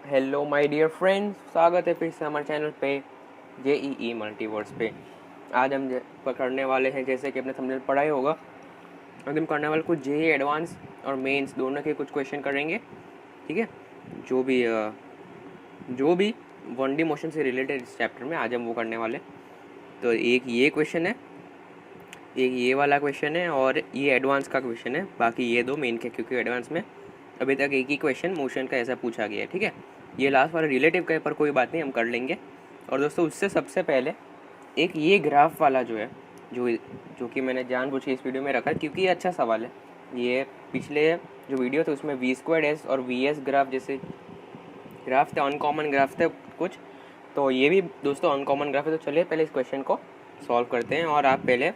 Hello my dear friends, स्वागत है फिर से हमारे चैनल पे जेईई मल्टीवर्स पे। आज हम पकड़ने वाले हैं, जैसे कि अपने थंबनेल पढ़ा ही होगा, आज हम करने वाले कुछ जेईई एडवांस और मेंस दोनों के कुछ क्वेश्चन करेंगे। ठीक है, जो भी 1D मोशन से रिलेटेड इस चैप्टर में आज हम वो करने वाले। तो एक ये क्वेश्चन है, एक ये वाला क्वेश्चन है और ये एडवांस का क्वेश्चन है। बाकी ये दो मेन के, क्योंकि एडवांस में अभी तक एक ही क्वेश्चन मोशन का ऐसा पूछा गया है। ठीक है, ये लास्ट वाला रिलेटिव का है, पर कोई बात नहीं, हम कर लेंगे। और दोस्तों, उससे सबसे पहले एक ये ग्राफ वाला जो है, जो कि मैंने जानबूझ के इस वीडियो में रखा क्योंकि ये अच्छा सवाल है। ये पिछले जो वीडियो थे उसमें V²S और VS ग्राफ जैसे ग्राफ थे, अनकॉमन ग्राफ थे कुछ, तो ये भी दोस्तों अनकॉमन ग्राफ है। तो चलिए पहले इस क्वेश्चन को सॉल्व करते हैं और आप पहले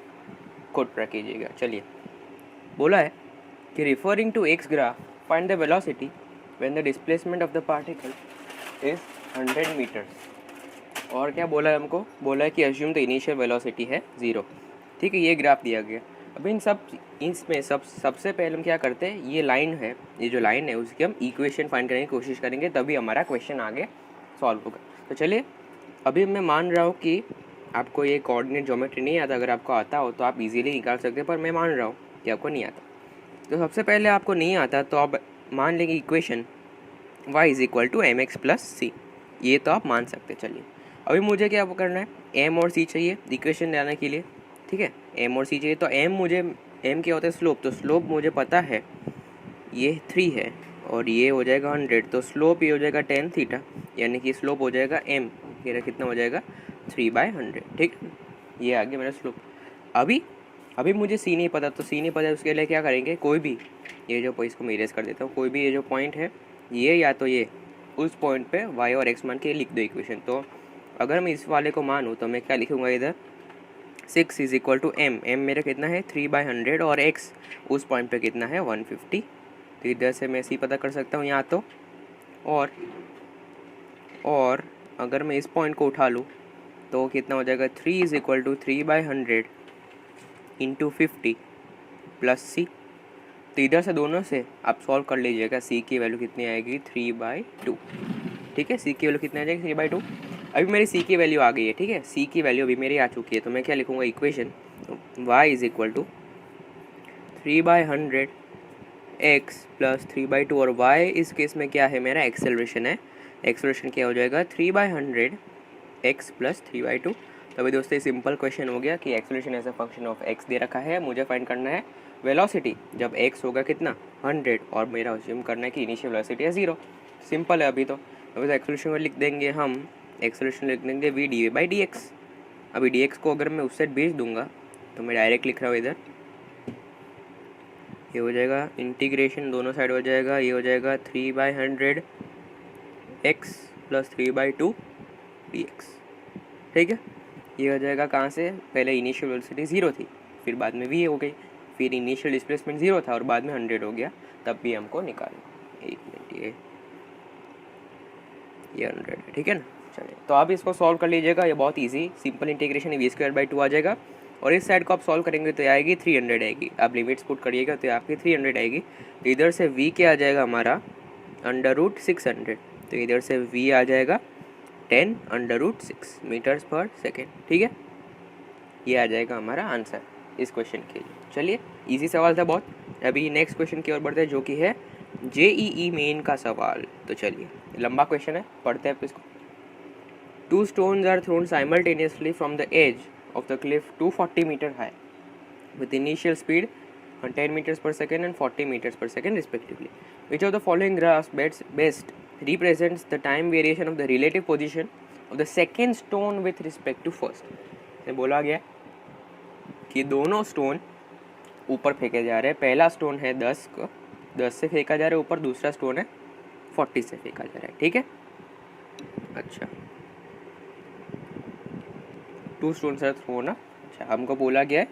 खुद ट्रैक कीजिएगा। चलिए, बोला है कि referring to X graph find the velocity when the displacement of the particle is 100 metres. और क्या बोला है हमको? बोला है कि अज्यूम द इनिशियल वेलोसिटी है 0। ठीक है, ये ग्राफ दिया गया। अब इसमें सबसे पहले हम क्या करते हैं, ये लाइन है, ये जो लाइन है उसकी हम इक्वेशन फाइंड करने की कोशिश करेंगे, तभी हमारा क्वेश्चन आगे सॉल्व होगा। तो चलिए, अभी मैं मान रहा हूँ कि आपको ये कोऑर्डिनेट ज्योमेट्री नहीं आता। अगर आपको आता हो तो आप इजीली निकाल सकते हैं, पर मैं मान रहा हूँ कि आपको नहीं आता। तो सबसे पहले आपको नहीं आता तो आप मान लेंगे इक्वेशन y = mx + c। ये तो आप मान सकते। चलिए, अभी मुझे क्या करना है, m और c चाहिए इक्वेशन लाने के लिए। ठीक है, m और c चाहिए। तो m क्या होता है? स्लोप। तो स्लोप मुझे पता है, ये 3 है और ये हो जाएगा 100, तो स्लोप ये हो जाएगा tan थीटा, यानी कि स्लोप हो जाएगा m, मेरा कितना हो जाएगा 3/100। ठीक है, ये आ गया मेरा स्लोप। अभी मुझे सी नहीं पता, तो सी नहीं पता, उसके लिए क्या करेंगे, कोई भी ये जो इसको मैं इरेज कर देता हूँ, कोई भी ये जो पॉइंट है ये या तो ये, उस पॉइंट पे y और x मान के लिख दो इक्वेशन। तो अगर मैं इस वाले को मानूँ तो मैं क्या लिखूँगा इधर, 6 = m। m मेरा कितना है 3/100 और x उस पॉइंट पे कितना है 150। तो इधर से मैं सी पता कर सकता हूँ यहाँ तो। और अगर मैं इस पॉइंट को उठा लूँ तो कितना हो जाएगा, 3 = 3/100 × 50 + c। तो इधर से दोनों से आप सॉल्व कर लीजिएगा, c की वैल्यू कितनी आएगी 3/2। ठीक है, c की वैल्यू कितनी आ जाएगी 3/2। अभी मेरी c की वैल्यू आ गई है। ठीक है, c की वैल्यू अभी मेरी आ चुकी है, तो मैं क्या लिखूँगा इक्वेशन y = 3/100 x + 3/2। और y इस केस में क्या है, मेरा एक्सेलरेशन है। एक्सेलरेशन क्या हो जाएगा 3/100 x + 3/2। तो अभी दोस्तों सिंपल क्वेश्चन हो गया कि acceleration as a function of x दे रखा है, मुझे फाइंड करना है वेलोसिटी जब x होगा कितना 100, और मेरा अज्यूम करना है कि इनिशियल वेलोसिटी है 0। सिंपल है। अभी तो एक्सेलरेशन को लिख देंगे हम, एक्सेलरेशन लिख देंगे v/dx। अभी dx को अगर मैं उस साइड भेज दूंगा तो मैं डायरेक्ट लिख रहा हूँ इधर, ये हो जाएगा इंटीग्रेशन, दोनों साइड हो जाएगा, ये हो जाएगा 3/100 x + 3/2 dx। ठीक है, ये हो जाएगा कहाँ से, पहले इनिशियल वेलोसिटी 0 थी, फिर बाद में v हो गई, फिर इनिशियल डिस्प्लेसमेंट 0 था और बाद में 100 हो गया, तब भी हमको निकालना। 1 मिनट, ये 100 है। ठीक है ना। चलिए, तो आप इसको सॉल्व कर लीजिएगा, ये बहुत इजी सिंपल इंटीग्रेशन है, v²/2 आ जाएगा। और इस साइड को आप सॉल्व करेंगे तो आएगी 300 आएगी। आप लिमिट्स पुट करिएगा तो आपकी 300 आएगी। तो इधर से v क्या आ जाएगा हमारा √600, तो इधर से v आ जाएगा 10 √6 मीटर्स/सेकेंड। ठीक है, ये आ जाएगा हमारा आंसर इस क्वेश्चन के लिए। चलिए, इजी सवाल था बहुत। अभी नेक्स्ट क्वेश्चन की ओर बढ़ते हैं, जो कि है जेईई मेन का सवाल। तो चलिए, लंबा क्वेश्चन है, पढ़ते हैं इसको। 2 stones are thrown simultaneously from the edge of the cliff 240 meter high with initial speed 10 meters per second and 40 meters per second respectively. Which of the following graphs best represents the time variation of the relative position of the second stone with respect to first? बोला गया कि दोनों stone ऊपर फेंके जा रहे हैं। पहला स्टोन है 10 से फेंका जा रहा है ऊपर, दूसरा स्टोन है 40 से फेंका जा रहा है। ठीक है, अच्छा, 2 stones are thrown। अच्छा, हमको बोला गया है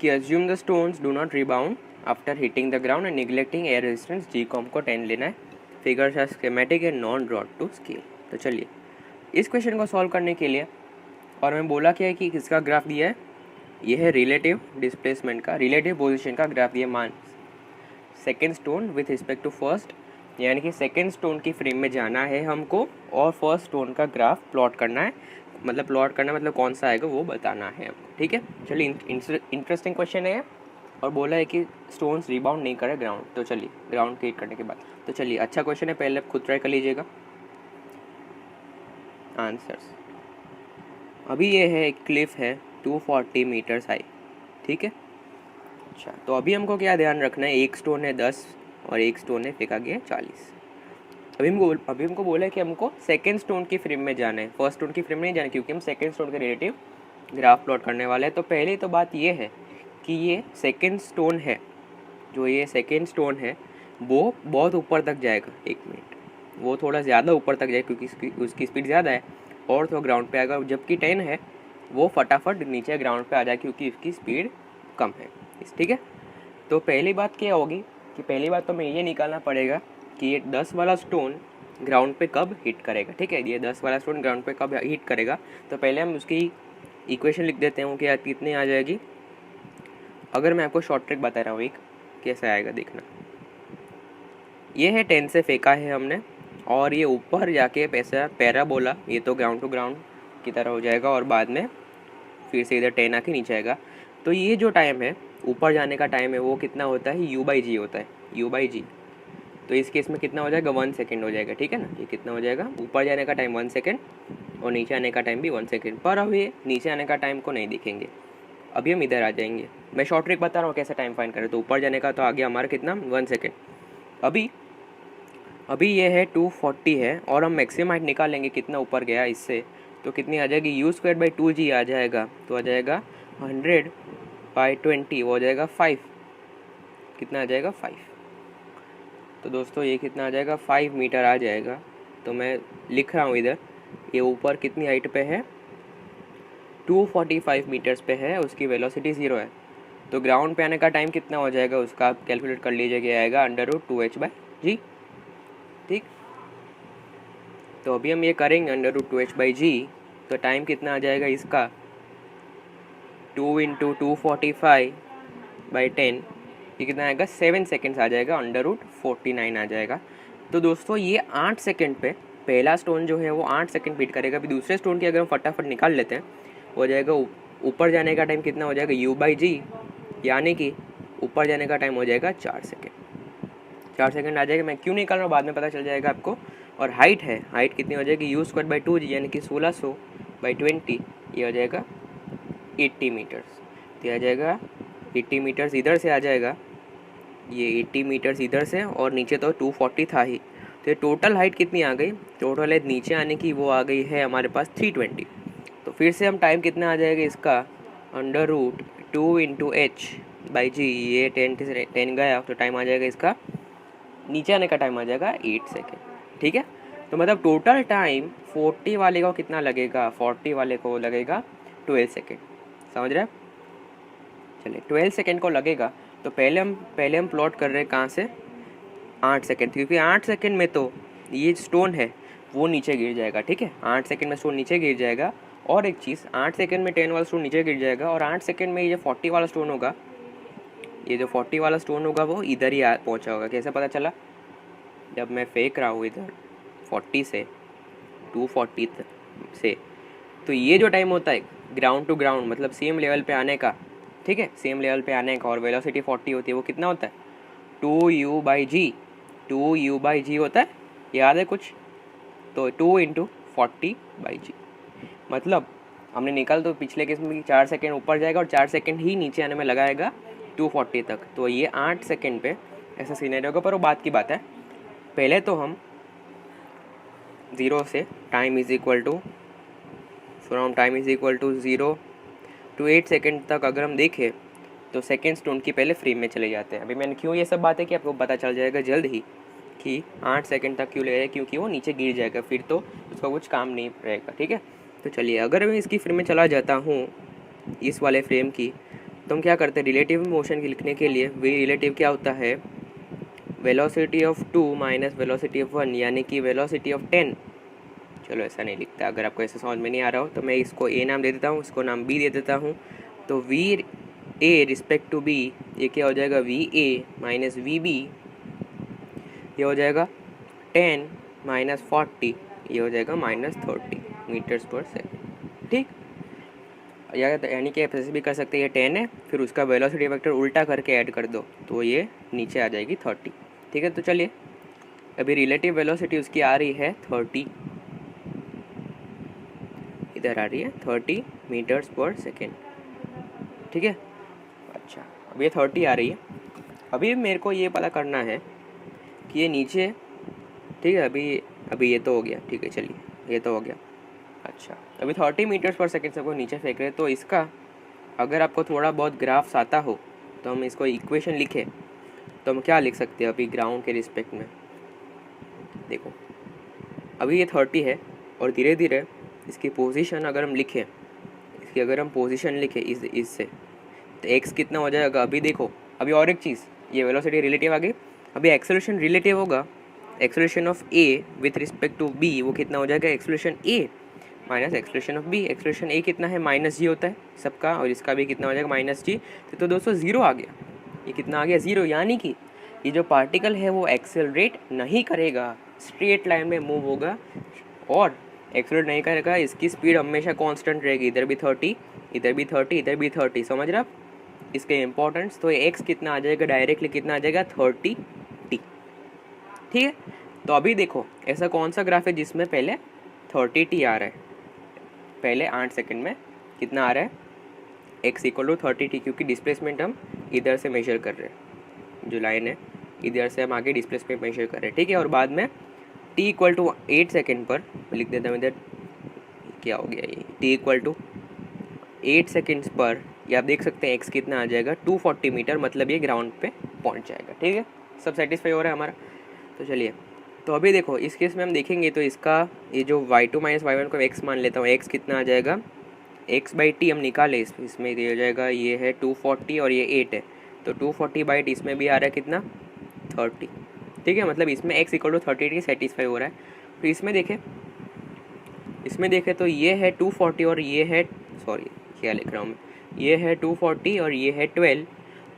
कि assume the stones do not rebound after hitting the ground and neglecting air resistance g-com को 10 लेना है। Figures are schematic and not drawn to scale. तो चलिए, इस क्वेश्चन को सॉल्व करने के लिए, और मैं बोला क्या है कि किसका ग्राफ दिया है, ये है रिलेटिव डिस्प्लेसमेंट का, रिलेटिव पोजिशन का ग्राफ दिया। मान second stone with respect to first यानी कि सेकेंड स्टोन की फ्रेम में जाना है हमको और फर्स्ट स्टोन का ग्राफ प्लॉट करना है, मतलब प्लॉट करना मतलब कौन सा आएगा वो बताना है हमको, ठीक है। चलिए इंटरेस्टिंग क्वेश्चन है और बोला है कि स्टोन्स रिबाउंड नहीं करे ग्राउंड, तो चलिए ग्राउंड क्रिएट करने के बाद, तो चलिए अच्छा क्वेश्चन है, पहले खुद ट्राई कर लीजिएगा आंसर्स। अभी ये है एक क्लिफ है 240 मीटर्स हाई, ठीक है। अच्छा तो अभी हमको क्या ध्यान रखना है, एक स्टोन है 10 और एक स्टोन है फेंका गया 40। अभी हमको बोला है कि हमको सेकेंड स्टोन की फ्रेम में जाना है, फर्स्ट स्टोन की फ्रेम में नहीं जाना, क्योंकि हम सेकेंड स्टोन के रिलेटिव ग्राफ प्लॉट करने वाले हैं। तो पहले तो बात ये है कि ये सेकेंड स्टोन है, जो ये सेकेंड स्टोन है वो बहुत ऊपर तक जाएगा, 1 मिनट, वो थोड़ा ज़्यादा ऊपर तक जाएगा क्योंकि उसकी स्पीड ज़्यादा है और तो ग्राउंड पे आएगा, जबकि 10 है वो फटाफट नीचे ग्राउंड पे आ जाए क्योंकि उसकी स्पीड कम है, ठीक है। तो पहली बात क्या होगी कि पहली बात तो हमें ये निकालना पड़ेगा कि ये 10 वाला स्टोन ग्राउंड पे कब हिट करेगा, ठीक है। ये 10 वाला स्टोन ग्राउंड पे कब हिट करेगा, तो पहले हम उसकी इक्वेशन लिख देते हैं कि कितनी आ जाएगी। अगर मैं आपको शॉर्ट ट्रिक बता रहा हूँ एक, कैसे आएगा देखना। ये है 10 से फेंका है हमने और ये ऊपर जाके पैराबोला, ये तो ग्राउंड टू ग्राउंड की तरह हो जाएगा और बाद में फिर से इधर 10 आके नीचे आएगा। तो ये जो टाइम है ऊपर जाने का टाइम है वो कितना होता है, u/g होता है, u/g। तो इस केस में कितना हो जाएगा, 1 सेकेंड हो जाएगा, ठीक है ना। ये कितना हो जाएगा, ऊपर जाने का टाइम 1 सेकेंड और नीचे आने का टाइम भी 1 सेकेंड। पर अब ये नीचे आने का टाइम को नहीं देखेंगे, अभी हम इधर आ जाएंगे। मैं शॉर्ट ट्रिक बता रहा हूँ कैसे टाइम फाइंड करें। तो ऊपर जाने का तो आ गया हमारा कितना, 1 सेकेंड। अभी ये है 240 है और हम मैक्सिमम हाइट निकालेंगे कितना ऊपर गया इससे, तो कितनी आ जाएगी, u²/2g आ जाएगा। तो आ जाएगा 100/20, वो आ जाएगा 5, कितना आ जाएगा 5। तो दोस्तों ये कितना आ जाएगा, 5 मीटर आ जाएगा। तो मैं लिख रहा हूँ इधर, ये ऊपर कितनी हाइट पे है, 245 मीटर्स पे है, उसकी वेलोसिटी 0 है। तो ग्राउंड पे आने का टाइम कितना हो जाएगा उसका आप कैलकुलेट कर लीजिए, क्या आएगा, √2h/g, ठीक। तो अभी हम ये करेंगे √2h/g, तो टाइम कितना आ जाएगा इसका, 2 × 245/10, ये कितना आएगा, 7 सेकेंड्स आ जाएगा, √49 आ जाएगा। तो दोस्तों ये 8 सेकेंड पे पहला स्टोन जो है वो 8 सेकेंड बीट करेगा। अभी दूसरे स्टोन की अगर हम फटाफट निकाल लेते हैं, हो जाएगा ऊपर जाने का टाइम कितना हो जाएगा, u/g, यानी कि ऊपर जाने का टाइम हो जाएगा 4 सेकेंड। 4 सेकेंड आ जाएगा, मैं क्यों निकाल रहा हूँ बाद में पता चल जाएगा आपको। और हाइट है, हाइट कितनी हो जाएगी, u²/2g, यानी कि 1600/20, ये हो जाएगा 80 मीटर्स। तो आ जाएगा 80 मीटर्स इधर से आ जाएगा, ये 80 मीटर्स इधर से, और नीचे तो 240 था ही। तो ये टोटल हाइट कितनी आ गई, टोटल हाइट नीचे आने की वो आ गई है हमारे पास 320। तो फिर से हम टाइम कितना आ जाएगा इसका, √2 × h/g, ये 10 गया तो टाइम आ जाएगा इसका, नीचे आने का टाइम आ जाएगा 8 सेकेंड, ठीक है। तो मतलब टोटल टाइम 40 वाले को कितना लगेगा, 40 वाले को लगेगा 12 सेकेंड, समझ रहे हैं। चलिए 12 सेकेंड को लगेगा। तो पहले हम प्लॉट कर रहे हैं कहाँ से, 8 सेकेंड, क्योंकि 8 सेकेंड में तो ये स्टोन है वो नीचे गिर जाएगा, ठीक है। 8 सेकेंड में स्टोन नीचे गिर जाएगा। और एक चीज़, 8 सेकेंड में 10 वाला स्टोन नीचे गिर जाएगा और 8 सेकेंड में ये 40 वाला स्टोन होगा, ये जो 40 वाला स्टोन होगा वो इधर ही पहुंचा होगा। कैसे पता चला, जब मैं फेंक रहा हूँ इधर 40 से 240 से, तो ये जो टाइम होता है ग्राउंड टू ग्राउंड, मतलब सेम लेवल पे आने का, ठीक है, सेम लेवल पे आने का, और वेलोसिटी 40 होती है, वो कितना होता है, 2u/g, 2u/g होता है, याद है कुछ। तो 2 × 40/g, मतलब हमने निकाल, तो पिछले केस में 4 सेकेंड ऊपर जाएगा और 4 सेकेंड ही नीचे आने में लगाएगा 240 तक। तो ये 8 सेकेंड पे ऐसा सीनरी होगा। पर वो बात की बात है, पहले तो हम 0 से time is equal to 0 to 8 second तक अगर हम देखें तो सेकेंड स्टोन की पहले फ्रेम में चले जाते हैं। अभी मैंने क्यों ये सब बातें कि आपको पता चल जाएगा जल्द ही कि 8 सेकेंड तक क्यों ले रहे हैं, क्योंकि वो नीचे गिर जाएगा, फिर तो उसका कुछ काम नहीं रहेगा, ठीक है। तो चलिए अगर मैं इसकी फ्रेम में चला जाता हूँ, इस वाले फ्रेम की, तो हम क्या करते हैं, रिलेटिव मोशन की लिखने के लिए वी रिलेटिव क्या होता है, velocity of 2 minus velocity of 1, यानी कि वेलोसिटी ऑफ 10। चलो ऐसा नहीं लिखता, अगर आपको ऐसा समझ में नहीं आ रहा हो तो मैं इसको ए नाम दे देता हूँ, इसको नाम बी दे देता हूँ। तो V A respect to B, ये क्या हो जाएगा, V A minus V B, ये हो जाएगा 10 माइनस 40 ये हो जाएगा -30 मीटर्स पर सेकेंड। ठीक, यानी कि ऐसे भी कर सकते हैं, ये 10 है, फिर उसका वेलोसिटी वेक्टर उल्टा करके ऐड कर दो तो ये नीचे आ जाएगी 30। ठीक है, तो चलिए अभी रिलेटिव वेलोसिटी उसकी आ रही है 30, इधर आ रही है 30 मीटर्स पर सेकेंड। ठीक है, अच्छा अब ये 30 आ रही है। अभी मेरे को ये पता करना है कि ये नीचे, ठीक है, अभी ये तो हो गया, ठीक है चलिए ये तो हो गया। अच्छा अभी 30 मीटर्स पर सेकेंड सबको नीचे फेंक रहे हैं, तो इसका अगर आपको थोड़ा बहुत ग्राफ्स आता हो तो हम इसको इक्वेशन लिखें तो हम क्या लिख सकते हैं अभी ग्राउंड के रिस्पेक्ट में। देखो अभी ये 30 है और धीरे धीरे इसकी पोजीशन अगर हम लिखें, इसकी अगर हम पोजीशन लिखें इससे तो एक्स कितना हो जाएगा। अभी देखो, अभी और एक चीज़, ये वेलोसिटी रिलेटिव आ गई, अभी एक्सेलरेशन रिलेटिव होगा। Acceleration of A with respect to B वो कितना हो जाएगा, acceleration A minus acceleration of B. Acceleration A कितना है, -g होता है सबका, और इसका भी कितना हो जाएगा -g। तो दोस्तों ज़ीरो आ गया, ये कितना आ गया, ज़ीरो। यानी कि ये जो पार्टिकल है वो एक्सेलरेट नहीं करेगा, स्ट्रेट लाइन में मूव होगा और एक्सेलरेट नहीं करेगा। इसकी स्पीड हमेशा कांस्टेंट रहेगी, इधर भी 30, इधर भी 30, इधर भी 30। समझ रहे आप इसके इंपॉर्टेंस। तो एक्स कितना आ जाएगा, डायरेक्टली कितना आ जाएगा, 30t। ठीक है, तो अभी देखो ऐसा कौन सा ग्राफ है जिसमें पहले 30t आ रहा है, पहले 8 सेकंड में कितना आ रहा है, x = 30t, क्योंकि डिस्प्लेसमेंट हम इधर से मेजर कर रहे हैं, जो लाइन है इधर से हम आगे डिस्प्लेसमेंट मेजर कर रहे हैं। ठीक है, और बाद में t = 8 सेकंड पर लिख देता हूँ इधर, क्या हो गया ये, t = 8 सेकंड्स पर ये आप देख सकते हैं x कितना आ जाएगा, 240 मीटर, मतलब ये ग्राउंड पे पहुंच जाएगा। ठीक है, सब सेटिस्फाई हो रहा है हमारा। तो चलिए, तो अभी देखो इस केस में हम देखेंगे तो इसका ये जो y2 - y1 को x मान लेता हूँ, x कितना आ जाएगा, x/t हम निकाले, इसमें ये हो जाएगा, ये है 240 और ये 8 है, तो 240/8 इसमें भी आ रहा है कितना, 30। ठीक है, मतलब इसमें x = 30t सेटिस्फाई हो रहा है। तो इसमें देखें तो ये है 240 और ये है, सॉरी क्या लिख रहा हूँ मैं, ये है 240 और ये है 12,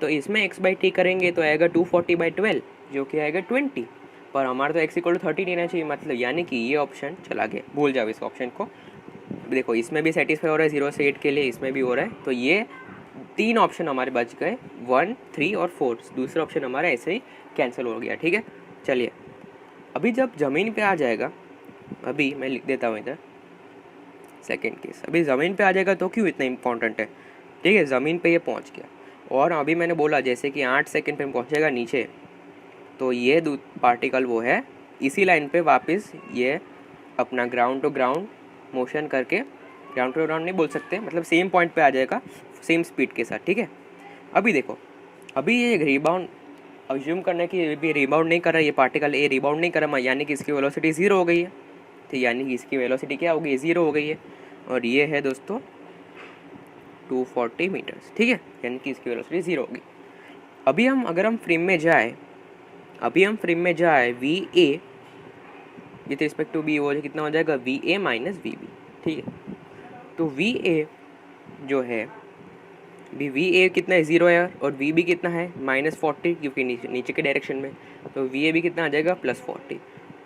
तो इसमें x/t करेंगे तो आएगा 240/12 जो कि आएगा 20, पर हमारा तो x = 30 लेना चाहिए, मतलब यानी कि ये ऑप्शन चला गया, भूल जाओ इस ऑप्शन को। देखो इसमें भी सेटिस्फाई हो रहा है 0 से 8 के लिए, इसमें भी हो रहा है, तो ये 3 ऑप्शन हमारे बच गए, 1, 3 और 4। दूसरा ऑप्शन हमारा ऐसे ही कैंसिल हो गया। ठीक है, चलिए अभी जब ज़मीन पे आ जाएगा, अभी मैं लिख देता हूँ इधर सेकेंड केस, अभी ज़मीन पे आ जाएगा तो क्यों इतना इंपॉर्टेंट है। ठीक है, ज़मीन पे ये पहुँच गया और अभी मैंने बोला जैसे कि 8 सेकेंड पे पहुँचेगा नीचे, तो ये पार्टिकल वो है इसी लाइन पे वापस ये अपना ग्राउंड टू ग्राउंड मोशन करके, ग्राउंड टू ग्राउंड नहीं बोल सकते, मतलब सेम पॉइंट पे आ जाएगा सेम स्पीड के साथ। ठीक है, अभी देखो, अभी ये रिबाउंड अज्यूम करना कि ये रिबाउंड नहीं कर रहा है, ये पार्टिकल ए रिबाउंड नहीं कर रहा, यानी कि इसकी वेलोसिटी 0 हो गई है। तो यानी कि इसकी वेलोसिटी क्या हो गई, 0 हो गई है, और ये है दोस्तों 240 मीटर्स। ठीक है, यानी कि इसकी वेलोसिटी 0 हो गई। अभी हम अगर हम फ्रेम में जाए VA with respect to B, वो कितना हो जाएगा, VA - VB। ठीक है, तो VA जो है, VA कितना है, 0 है, और VB कितना है, -40, क्योंकि नीचे के डायरेक्शन में, तो VA भी कितना आ जाएगा, +40।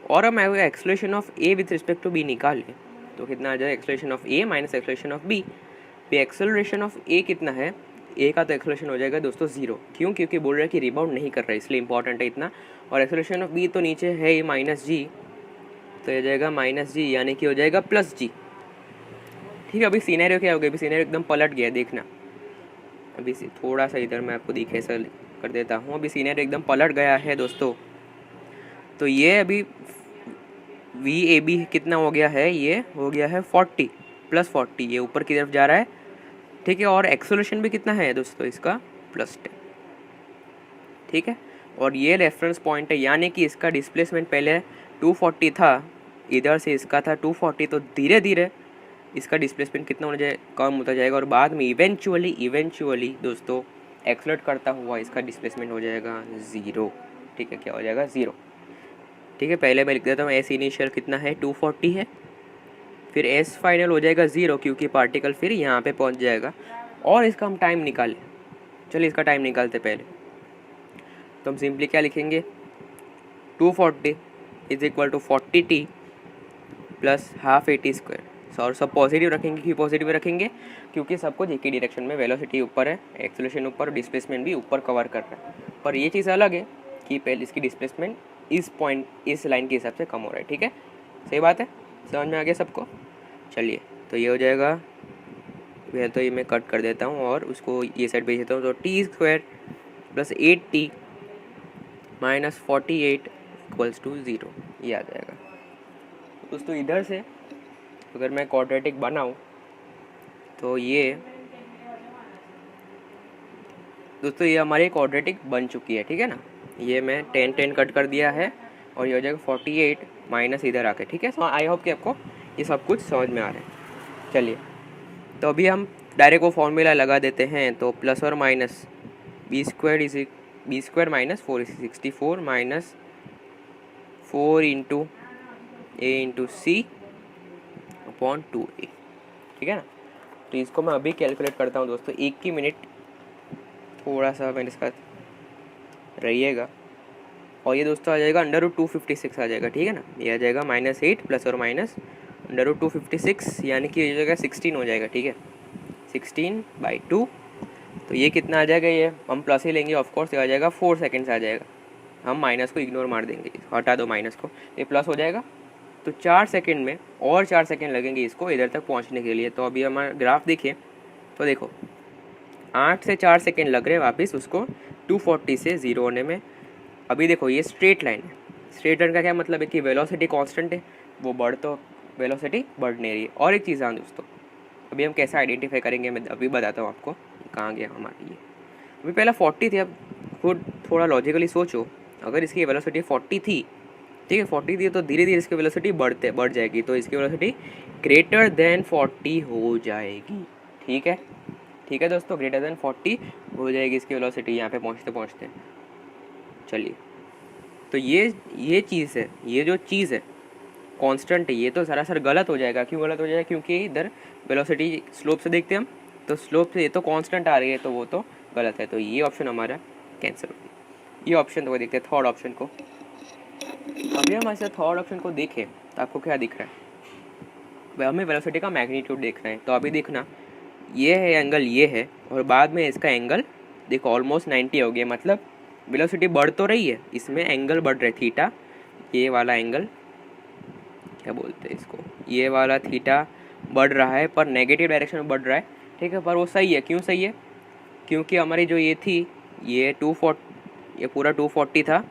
और हम acceleration of A with respect to B निकाल लें तो कितना आ जाएगा, acceleration of A minus acceleration of B। Acceleration of A कितना है, A का तो एक्सेलरेशन हो जाएगा दोस्तों 0, क्यों, क्योंकि बोल रहा है कि रिबाउंड नहीं कर रहा है, इसलिए इंपॉर्टेंट है इतना। और एक्सेलरेशन ऑफ B तो नीचे है ये -g, तो ये जाएगा -g, यानी कि हो जाएगा +g। ठीक है, अभी सीनेरियो क्या हो गया, अभी सीनेरियो एकदम पलट गया, देखना अभी थोड़ा सा इधर मैं आपको दिखे ऐसा कर देता हूँ। अभी सीनेरियो एकदम पलट गया है दोस्तों। तो ये अभी VAB कितना हो गया है, ये हो गया है 40 + 40, ये ऊपर की तरफ जा रहा है। ठीक है, और एक्सेलरेशन भी कितना है दोस्तों इसका, +10। ठीक है, और ये रेफरेंस पॉइंट है, यानी कि इसका डिस्प्लेसमेंट पहले 240 था, इधर से इसका था 240, तो धीरे धीरे इसका डिस्प्लेसमेंट कितना हो जाए, कम होता जाएगा, और बाद में इवेंचुअली दोस्तों एक्सलरेट करता हुआ इसका डिस्प्लेसमेंट हो जाएगा 0। ठीक है, क्या हो जाएगा, 0। ठीक है, पहले मैं लिख देता हूँ S इनिशियल कितना है, 240 है, फिर S फाइनल हो जाएगा 0, क्योंकि पार्टिकल फिर यहाँ पे पहुँच जाएगा। और इसका हम टाइम निकालें, चलिए इसका टाइम निकालते पहले, तो हम सिंपली क्या लिखेंगे, 240 is equal to 40t plus half AT square. और सब पॉजिटिव रखेंगे, क्यों पॉजिटिव रखेंगे? क्योंकि सब कुछ एक ही डायरेक्शन में, वेलोसिटी ऊपर है, एक्सेलरेशन ऊपर, डिस्प्लेसमेंट भी ऊपर कवर कर रहा है। पर ये चीज़ अलग है कि पहले इसकी डिस्प्लेसमेंट इस पॉइंट, इस लाइन के हिसाब से कम हो रहा है। ठीक है, सही बात है, समझ में आ गया सबको? चलिए, तो ये हो जाएगा, वह तो ये मैं कट कर देता हूँ और उसको ये साइड भेज देता हूँ। तो T square plus 8t minus 48 equals to 0, ये आ जाएगा। दोस्तों इधर से अगर मैं क्वाड्रेटिक बनाऊँ तो ये दोस्तों ये हमारी क्वाड्रेटिक बन चुकी है। ठीक है ना, ये मैं 10 कट कर दिया है और ये हो जाएगा 48 माइनस इधर आके। ठीक है, सो आई होप कि आपको ये सब कुछ समझ में आ रहा है। चलिए, तो अभी हम डायरेक्ट वो फॉर्मूला लगा देते हैं। तो प्लस और minus B square minus 4 64 minus 4 into A into C upon 2a। ठीक है ना, तो इसको मैं अभी कैलकुलेट करता हूँ दोस्तों, एक ही मिनट थोड़ा सा मेरे साथ रहिएगा। और ये दोस्तों आ जाएगा √256 आ जाएगा। ठीक है ना, ये आ जाएगा -8 प्लस और माइनस √256, यानी कि ये जगह 16 हो जाएगा। ठीक है, 16/2। तो ये कितना आ जाएगा? ये हम प्लस ही लेंगे ऑफकोर्स, ये आ जाएगा 4 सेकेंड्स आ जाएगा। हम माइनस को इग्नोर मार देंगे, हटा दो माइनस को, ये प्लस हो जाएगा। तो 4 सेकेंड में और 4 सेकेंड लगेंगे इसको इधर तक पहुंचने के लिए। तो अभी हमारा ग्राफ देखिए, तो देखो 8 से 4 सेकेंड लग रहे हैं वापस उसको 240 से 0 होने में। अभी देखो ये स्ट्रेट लाइन है, स्ट्रेट लाइन का क्या मतलब है कि वेलोसिटी कांस्टेंट है, वो बढ़ तो वेलोसिटी बढ़ नहीं रही है। और एक चीज़ हाँ दोस्तों, अभी हम कैसे आइडेंटिफाई करेंगे मैं अभी बताता हूँ आपको। कहाँ गया हमारा ये? अभी पहला 40 थी, अब खुद थोड़ा लॉजिकली सोचो, अगर इसकी वेलोसिटी 40 थी, ठीक है 40 थी, तो धीरे धीरे इसकी वेलोसिटी बढ़ जाएगी, तो इसकी वेलोसिटी ग्रेटर देन 40 हो जाएगी। ठीक है, ठीक है दोस्तों, ग्रेटर देन 40 हो जाएगी इसकी वेलोसिटी यहाँ पे पहुँचते पहुँचते। चलिए, तो ये चीज़ है, ये जो चीज़ है कांस्टेंट है, ये तो सरासर गलत हो जाएगा। क्यों गलत हो जाएगा? क्योंकि इधर वेलोसिटी स्लोप से देखते हैं हम, तो स्लोप से ये तो कांस्टेंट आ रही है, तो वो तो गलत है। तो ये ऑप्शन हमारा कैंसिल हो गया। ये ऑप्शन तो देखते हैं थर्ड ऑप्शन को। अभी हम ऐसे थर्ड ऑप्शन को देखें तो आपको क्या दिख रहा है? हमें वेलोसिटी का मैग्नीट्यूड देखना है। तो अभी देखना, ये है एंगल, ये है, और बाद में इसका एंगल देखो ऑलमोस्ट 90 हो गया। मतलब वेलोसिटी बढ़ तो रही है, इसमें एंगल बढ़ रहा है थीटा, ये वाला एंगल क्या बोलते हैं इसको, ये वाला थीटा बढ़ रहा है, पर नेगेटिव डायरेक्शन में बढ़ रहा है। ठीक है, पर वो सही है। क्यों सही है? क्योंकि हमारी जो ये थी, ये 240, ये पूरा 240 था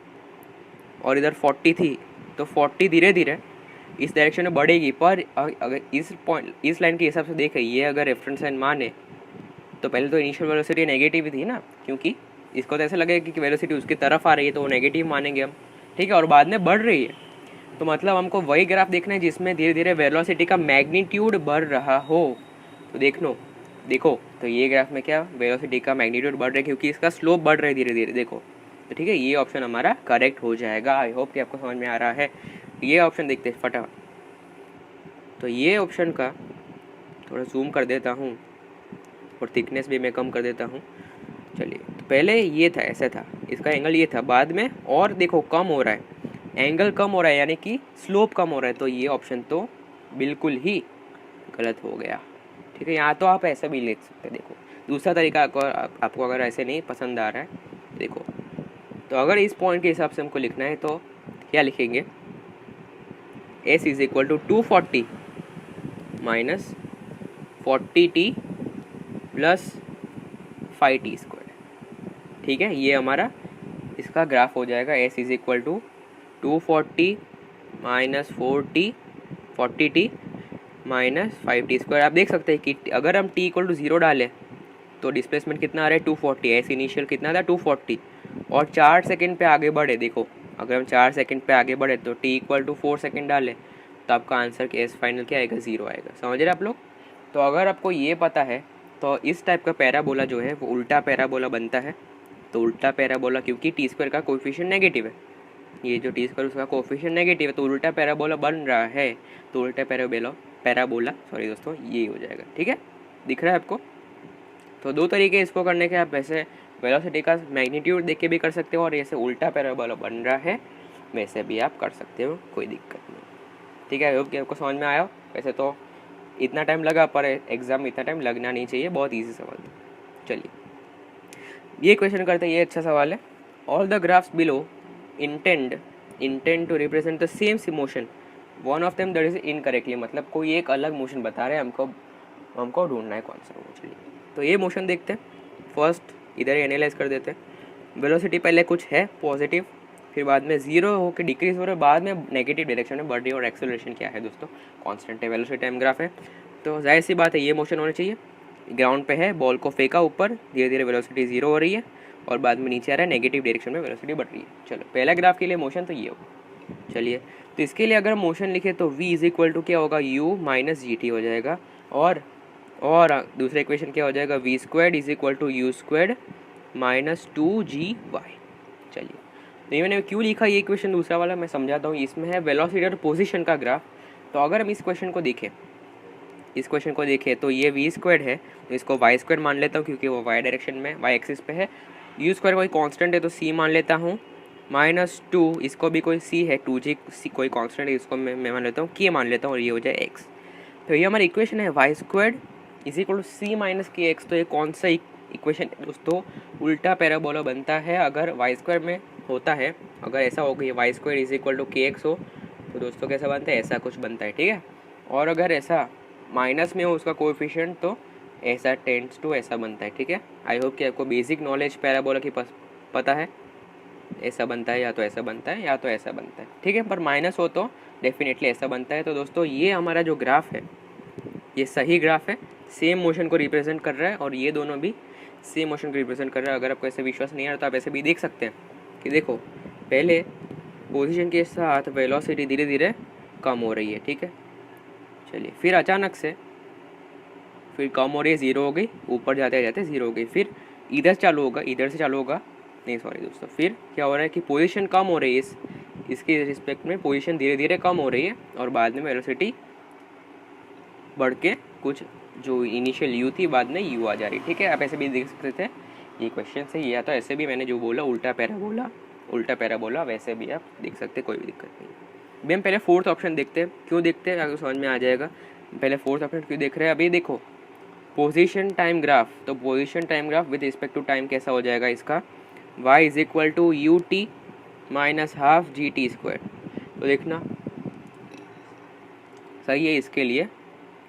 और इधर 40 थी, तो 40 धीरे धीरे इस डायरेक्शन में बढ़ेगी। पर अगर इस पॉइंट, इस लाइन के हिसाब से देखें, ये अगर रेफरेंस लाइन माने, तो पहले तो इनिशियल वेलोसिटी नेगेटिव थी ना, क्योंकि इसको तो ऐसा लगेगा कि वेलोसिटी उसकी तरफ आ रही है, तो वो नेगेटिव मानेंगे हम। ठीक है, और बाद में बढ़ रही है, तो मतलब हमको वही ग्राफ देखना है जिसमें धीरे धीरे वेलोसिटी का मैग्नीट्यूड बढ़ रहा हो। तो देखो, तो ये ग्राफ में क्या वेलोसिटी का मैग्नीट्यूड बढ़ रहा है, क्योंकि इसका स्लोप बढ़ रहा है धीरे धीरे। देखो, तो ठीक है, ये ऑप्शन हमारा करेक्ट हो जाएगा। आई होप कि आपको समझ में आ रहा है। ये ऑप्शन देखते हैं फटाफट। तो ये ऑप्शन का थोड़ा जूम कर देता हूँ और थिकनेस भी मैं कम कर देता हूँ। चलिए, तो पहले ये था, ऐसा था, इसका एंगल ये था, बाद में और देखो कम हो रहा है, एंगल कम हो रहा है, यानी कि स्लोप कम हो रहा है। तो ये ऑप्शन तो बिल्कुल ही गलत हो गया। ठीक है, यहाँ तो आप ऐसा भी लिख सकते हैं। देखो दूसरा तरीका आपको अगर ऐसे नहीं पसंद आ रहा है, देखो, तो अगर इस पॉइंट के हिसाब से हमको लिखना है तो क्या लिखेंगे? S is equal to 240 minus 40t plus 5t square. ठीक है, ये हमारा इसका ग्राफ हो जाएगा। S is equal to 240 minus 40t minus 5t square. आप देख सकते हैं कि अगर हम t इक्वल टू 0 डालें तो डिस्प्लेसमेंट कितना आ रहा है? 240। एस इनिशियल कितना था? 240, और 4 सेकेंड पे आगे बढ़े। देखो, अगर हम 4 सेकेंड पे आगे बढ़े तो t इक्वल टू 4 सेकेंड डालें तो आपका आंसर एस फाइनल क्या आएगा? 0 आएगा। समझ रहे आप लोग? तो अगर आपको ये पता है तो इस टाइप का पैराबोला जो है वो उल्टा पैराबोला बनता है। तो उल्टा पैराबोला, क्योंकि टी स्क्वायर का कोएफिशिएंट नेगेटिव है, ये जो टी स्क्वायर उसका कोएफिशिएंट नेगेटिव है, तो उल्टा पैराबोला बन रहा है। तो उल्टा पैराबोला सॉरी दोस्तों, ये हो जाएगा। ठीक है, दिख रहा है आपको? तो दो तरीके इसको करने के, आप ऐसे वेलोसिटी का मैग्नीट्यूड देख के भी कर सकते हो, और ऐसे उल्टा पैराबोला बन रहा है वैसे भी आप कर सकते हो, कोई दिक्कत नहीं। ठीक है, होप कि आपको समझ में आया। वैसे तो इतना टाइम लगा, पर एग्ज़ाम में इतना टाइम लगना नहीं चाहिए, बहुत ईजी सवाल था। चलिए ये क्वेश्चन करते हैं, ये अच्छा सवाल है। All the graphs below intend to represent the same motion, one of them that is incorrectly, मतलब कोई एक अलग मोशन बता रहे हैं, हमको ढूंढना है कौन सा वो। चलिए तो ये मोशन देखते हैं। फर्स्ट इधर ही एनालाइज कर देते हैं। वेलोसिटी पहले कुछ है पॉजिटिव, फिर बाद में जीरो होकर डिक्रीज हो रहा है, बाद में नेगेटिव डायरेक्शन में बढ़ रही है। और एक्सेलरेशन क्या है दोस्तों, कांस्टेंट है, वेलोसिटी टाइम ग्राफ है। तो जाहिर सी बात है ये मोशन होना चाहिए। ग्राउंड पे है, बॉल को फेंका ऊपर, धीरे धीरे वेलोसिटी जीरो हो रही है और बाद में नीचे आ रहा है, नेगेटिव डायरेक्शन में वेलोसिटी बढ़ रही है। चलो पहला ग्राफ के लिए मोशन तो ये होगा। चलिए तो इसके लिए अगर मोशन लिखे तो v इज इक्वल टू क्या होगा, u माइनस जी टी हो जाएगा। और दूसरा इक्वेशन क्या हो जाएगा, v squared is equal to U squared minus 2g/y। चलिए तो ये मैंने क्यों लिखा ये इक्वेशन दूसरा वाला मैं समझाता हूँ। इसमें है वेलोसिटी और पोजीशन का ग्राफ। तो अगर हम इस क्वेश्चन को देखें तो ये वी स्क्वाड है, तो इसको वाई स्क्वाड मान लेता हूँ क्योंकि वो वाई डायरेक्शन में वाई एक्सिस पे है। यू स्क्वाड कोई कांस्टेंट है तो सी मान लेता हूँ, माइनस 2 इसको भी कोई सी है, 2g सी कोई कांस्टेंट है, इसको मैं मान लेता हूँ के मान लेता हूँ, और ये हो जाए एक्स। तो ये हमारी इक्वेशन है Y squared is equal to C minus K X. तो ये कौन सा इक्वेशन दोस्तों, उल्टा पैराबोला बनता है अगर वाई स्क्वायर में होता है। अगर ऐसा हो गया Y square is equal to K X हो तो दोस्तों कैसा बनता है, ऐसा कुछ बनता है। ठीक है, और अगर ऐसा माइनस में हो उसका कोएफिशिएंट तो ऐसा टेंड्स टू ऐसा बनता है। ठीक है, आई होप कि आपको बेसिक नॉलेज पैराबोला की पता है। ऐसा बनता है या तो ऐसा बनता है या तो ऐसा बनता है। ठीक है, पर माइनस हो तो डेफिनेटली ऐसा बनता है। तो दोस्तों ये हमारा जो ग्राफ है ये सही ग्राफ है, सेम मोशन को रिप्रेजेंट कर रहा है, और ये दोनों भी सेम मोशन को रिप्रेजेंट कर रहा है। अगर आपको ऐसे विश्वास नहीं आ रहा तो आप ऐसे भी देख सकते हैं कि देखो पहले पोजीशन के साथ वेलोसिटी धीरे धीरे कम हो रही है। ठीक है, चलिए फिर अचानक से फिर कम हो रही है, ज़ीरो हो गई, ऊपर जाते जाते ज़ीरो हो गई, फिर इधर से चालू होगा नहीं सॉरी दोस्तों, फिर क्या हो रहा है कि पोजीशन कम हो रही है, इसके रिस्पेक्ट में पोजीशन धीरे धीरे कम हो रही है, और बाद में वेलोसिटी बढ़ के कुछ जो इनिशियल यू थी बाद में यू आ जा रही। ठीक है, आप ऐसे भी देख सकते थे ये क्वेश्चन से, या तो ऐसे भी मैंने जो बोला उल्टा पैराबोला वैसे भी आप देख सकते, कोई भी दिक्कत नहीं। अभी हम पहले फोर्थ ऑप्शन देखते हैं, क्यों देखते हैं आपको समझ में आ जाएगा। पहले फोर्थ ऑप्शन क्यों देख रहे हैं, अभी देखो पोजीशन टाइम ग्राफ। तो position time graph with respect to time कैसा हो जाएगा इसका, y is equal to U T minus half G T square. तो देखना सही है इसके लिए,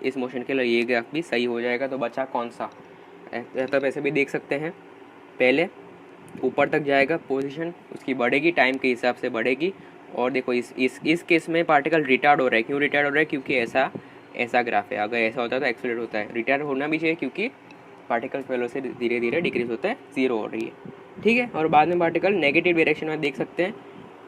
इस मोशन के लिए ये ग्राफ भी सही हो जाएगा। तो बचा कौन सा, तो ऐसे भी देख सकते हैं, पहले ऊपर तक जाएगा पोजीशन, उसकी बढ़ेगी टाइम के हिसाब से बढ़ेगी। और देखो इस केस में पार्टिकल रिटार्ड हो रहा है। क्यों रिटार्ड हो रहा है, क्योंकि ऐसा ग्राफ है। अगर ऐसा होता है तो एक्सीलरेट होता है, रिटार्ड होना भी चाहिए क्योंकि पार्टिकल वेलोसिटी धीरे धीरे डिक्रीज होता है, जीरो हो रही है। ठीक है, और बाद में पार्टिकल नेगेटिव डायरेक्शन में देख सकते हैं,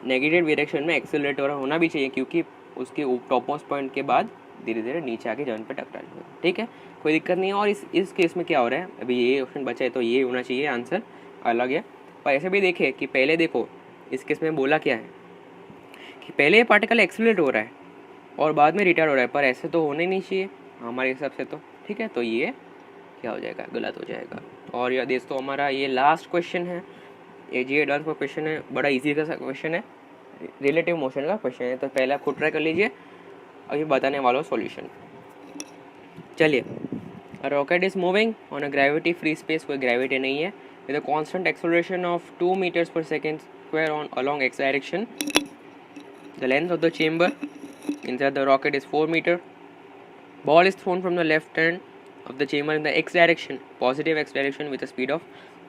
नेगेटिव डायरेक्शन में एक्सीलरेट होना भी चाहिए क्योंकि उसके टॉपमोस्ट पॉइंट के बाद धीरे धीरे नीचे आके जमीन पे टकरा जाए। ठीक है, कोई दिक्कत नहीं है। और इस केस में क्या हो रहा है, अभी ये ऑप्शन बचा है तो ये होना चाहिए, आंसर अलग है। पर ऐसे भी देखे कि पहले देखो इस केस में बोला क्या है कि पहले ये पार्टिकल एक्सीलरेट हो रहा है और बाद में रिटार्ड हो रहा है, पर ऐसे तो होना ही नहीं चाहिए हमारे हिसाब से तो। ठीक है, तो ये क्या हो जाएगा, गलत हो जाएगा। और यह दोस्तों हमारा ये लास्ट क्वेश्चन है, ये जी एडवांस का क्वेश्चन है, बड़ा इजी का क्वेश्चन है, रिलेटिव मोशन का क्वेश्चन है। तो पहले आप खुद ट्राई कर लीजिए, अभी बताने वाला हूँ सॉल्यूशन। चलिए, rocket is moving on a gravity free space, कोई ग्रेविटी नहीं है, with a constant acceleration of 2 meters per second square on along x direction. The length of the chamber inside the rocket is 4 meters. Ball is thrown from the left end of the chamber in the x direction, positive x direction, with a speed of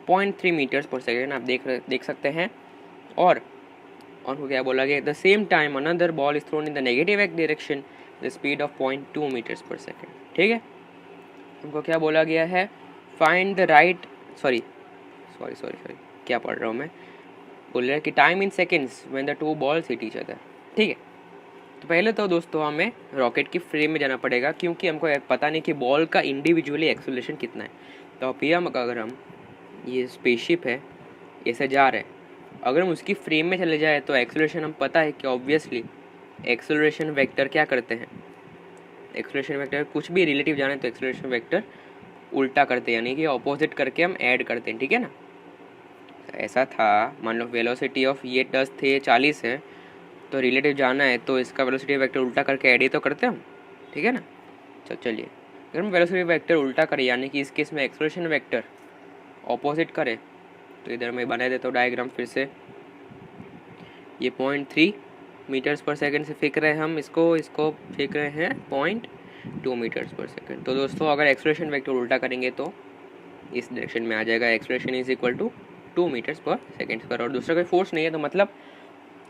0.3 meters per second. आप देख सकते हैं। और को क्या बोला गया, the same time another ball is thrown in the negative x direction with a speed of 0.2 meters per second. ठीक है, हमको क्या बोला गया है, फाइंड द राइट सॉरी क्या पढ़ रहा हूँ मैं, बोल रहा है कि time in seconds when the two balls hit each other. ठीक है, तो पहले तो दोस्तों हमें रॉकेट की फ्रेम में जाना पड़ेगा क्योंकि हमको पता नहीं कि बॉल का इंडिविजुअली एक्सेलरेशन कितना है। तो अगर हम ये स्पेसशिप है ऐसे जा रहे हैं, अगर हम उसकी फ्रेम में चले जाए तो एक्सेलरेशन हम पता है कि ऑब्वियसली एक्सेलरेशन वेक्टर क्या करते हैं, एक्सेलरेशन वेक्टर कुछ भी रिलेटिव जाने तो एक्सेलरेशन वेक्टर उल्टा करते हैं, यानी कि ऑपोजिट करके हम ऐड करते हैं। ठीक है ना, ऐसा था, मान लो वेलोसिटी ऑफ ये 10 थे 40 है, तो रिलेटिव जाना है तो इसका वेलोसिटी वेक्टर उल्टा करके ऐड ही तो करते हैं हम, ठीक है ना। चलिए अगर हम वेलोसिटी वेक्टर उल्टा करें यानी कि इस केस में एक्सेलरेशन वेक्टर ऑपोजिट करें, तो इधर मैं बना देता हूँ डायग्राम फिर से। ये 0.3 मीटर्स पर सेकंड से फेंक रहे हैं हम इसको फेंक रहे हैं 0.2 मीटर्स पर सेकंड। तो दोस्तों अगर एक्सेलरेशन वेक्टर उल्टा करेंगे तो इस डायरेक्शन में आ जाएगा, acceleration is equal to 2 metres पर सेकंड पर, और दूसरा कोई फोर्स नहीं है, तो मतलब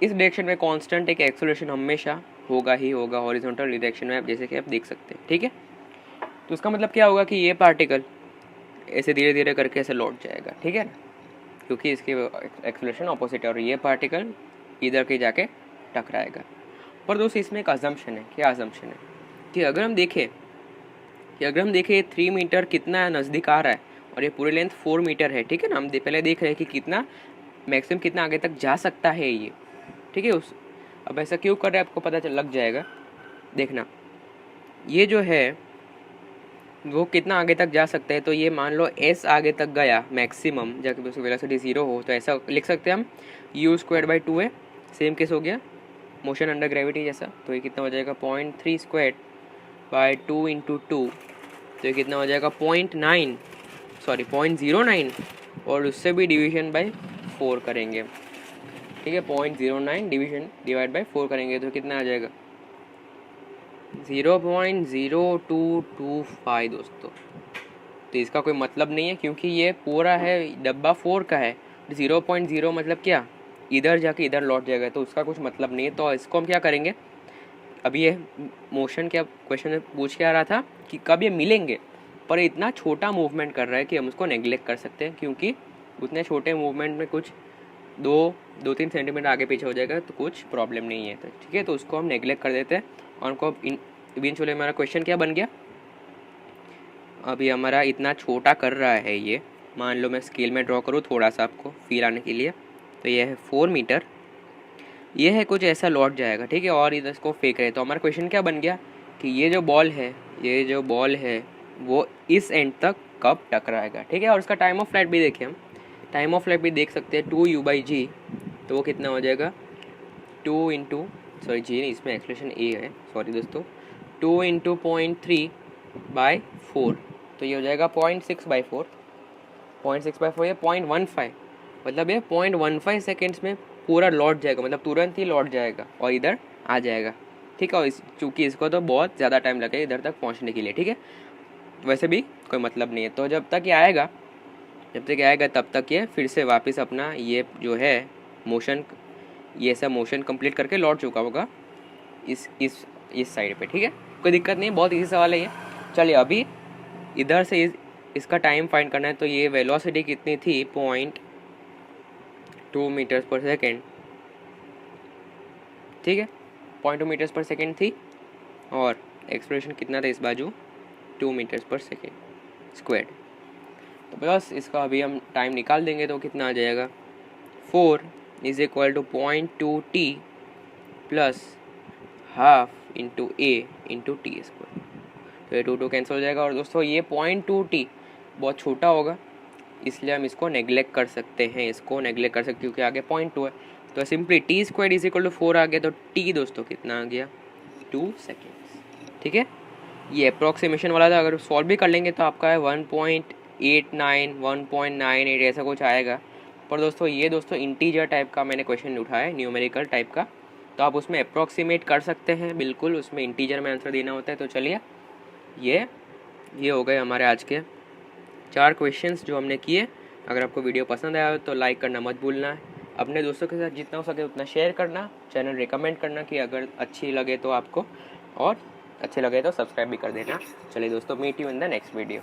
इस डायरेक्शन में कांस्टेंट एक एक्सेलरेशन हमेशा होगा ही होगा हॉरिजॉन्टल डायरेक्शन में, आप जैसे कि आप देख सकते हैं, ठीक है। तो इसका मतलब क्या होगा कि ये पार्टिकल ऐसे धीरे धीरे करके ऐसे लौट जाएगा, ठीक है ना, क्योंकि इसकी एक्सेलरेशन ऑपोजिट है, और ये पार्टिकल इधर के जाके टकराएगा। पर दोस्तों इसमें एक अजम्पशन है, क्या अजम्पशन है कि अगर हम देखें 3 मीटर कितना नज़दीक आ रहा है और ये पूरी लेंथ 4 मीटर है, ठीक है ना। हम पहले देख रहे हैं कि कितना मैक्सिमम कितना आगे तक जा सकता है ये, ठीक है। अब ऐसा क्यों कर रहे हैं आपको पता लग जाएगा, देखना। ये जो है वो कितना आगे तक जा सकता है, तो ये मान लो s आगे तक गया मैक्सिमम, जब उसकी वेलोसिटी 0 हो, तो ऐसा लिख सकते हैं हम u²/2 है। सेम केस हो गया मोशन अंडर ग्रेविटी जैसा, तो ये कितना हो जाएगा 0.3²/2 × 2, तो ये कितना हो जाएगा 0.09 और उससे भी डिवीजन बाय 4 करेंगे, ठीक है। 0.09 डिवाइड बाय 4 करेंगे तो कितना आ जाएगा 0.0225 दोस्तों। तो इसका कोई मतलब नहीं है क्योंकि ये पूरा है डब्बा 4 का है, 0.0 मतलब क्या, इधर जाके इधर लौट जाएगा, तो उसका कुछ मतलब नहीं है। तो इसको हम क्या करेंगे, अभी ये मोशन क्या क्वेश्चन में पूछ के आ रहा था कि कब ये मिलेंगे, पर इतना छोटा मूवमेंट कर रहा है कि हम उसको नेग्लेक्ट कर सकते हैं, क्योंकि उतने छोटे मूवमेंट में कुछ 2-3 सेंटीमीटर आगे पीछे हो जाएगा तो कुछ प्रॉब्लम नहीं है, तो ठीक है। तो उसको हम नेग्लेक्ट कर देते हैं और उनको इवेंचुअली हमारा क्वेश्चन क्या बन गया, अभी हमारा इतना छोटा कर रहा है ये, मान लो मैं स्केल में ड्रॉ करूँ थोड़ा सा आपको फील आने के लिए, तो ये है 4 मीटर, ये है कुछ ऐसा लौट जाएगा, ठीक है, और इधर इसको फेंक रहे। तो हमारा क्वेश्चन क्या बन गया कि ये जो बॉल है वो इस एंड तक कब टकराएगा, ठीक है। और उसका टाइम ऑफ फ्लाइट भी देखें, हम टाइम ऑफ फ्लाइट भी देख सकते हैं 2u/g, तो वो कितना हो जाएगा 2 इंटू सॉरी जी नहीं, इसमें एक्सप्रेशन ए है, सॉरी दोस्तों, 2 × 0.3/4, तो ये हो जाएगा 0.6/4, 0.6/4 ये 0.15, मतलब ये 0.15 सेकेंड्स में पूरा लौट जाएगा, मतलब तुरंत ही लौट जाएगा और इधर आ जाएगा, ठीक है। और चूँकि इसको तो बहुत ज़्यादा टाइम लगेगा इधर तक पहुंचने के लिए, ठीक है, वैसे भी कोई मतलब नहीं है। तो जब तक ये आएगा तब तक ये फिर से वापस अपना ये जो है मोशन, ये ऐसा मोशन कंप्लीट करके लौट चुका होगा इस साइड पे, ठीक है। कोई दिक्कत नहीं, बहुत इजी सवाल है ये। चलिए अभी इधर से इसका टाइम फाइंड करना है, तो ये वेलोसिटी कितनी थी 0.2 मीटर्स पर सेकेंड, ठीक है, 0.2 मीटर्स पर सेकेंड थी, और एक्सप्रेशन कितना था इस बाजू 2 मीटर्स पर सेकेंड स्क्वायर्ड। तो बस इसका अभी हम टाइम निकाल देंगे तो कितना आ जाएगा 4 = 0.2t plus half into a into T square, तो ये 2 कैंसिल हो जाएगा। और दोस्तों ये 0.2t बहुत छोटा होगा, इसलिए हम इसको नेग्लेक्ट कर सकते हैं, क्योंकि आगे 0.2 है, तो सिंपली t² = 4 आ गया, तो t दोस्तों कितना आ गया 2 सेकेंड्स, ठीक है। ये अप्रॉक्सीमेशन वाला था, अगर सॉल्व भी कर लेंगे तो आपका है 1.89 1.98 ऐसा कुछ आएगा। पर दोस्तों ये इंटीजर टाइप का मैंने क्वेश्चन उठाया है, न्यूमेरिकल टाइप का, तो आप उसमें अप्रॉक्सीमेट कर सकते हैं बिल्कुल, उसमें इंटीजर में आंसर देना होता है। तो चलिए ये हो गए हमारे आज के 4 क्वेश्चंस जो हमने किए। अगर आपको वीडियो पसंद आया हो तो लाइक करना मत भूलना है, अपने दोस्तों के साथ जितना हो सके उतना शेयर करना, चैनल रिकमेंड करना कि अगर अच्छी लगे तो आपको, और अच्छे लगे तो सब्सक्राइब भी कर देना। चलिए दोस्तों, meet you in the next video.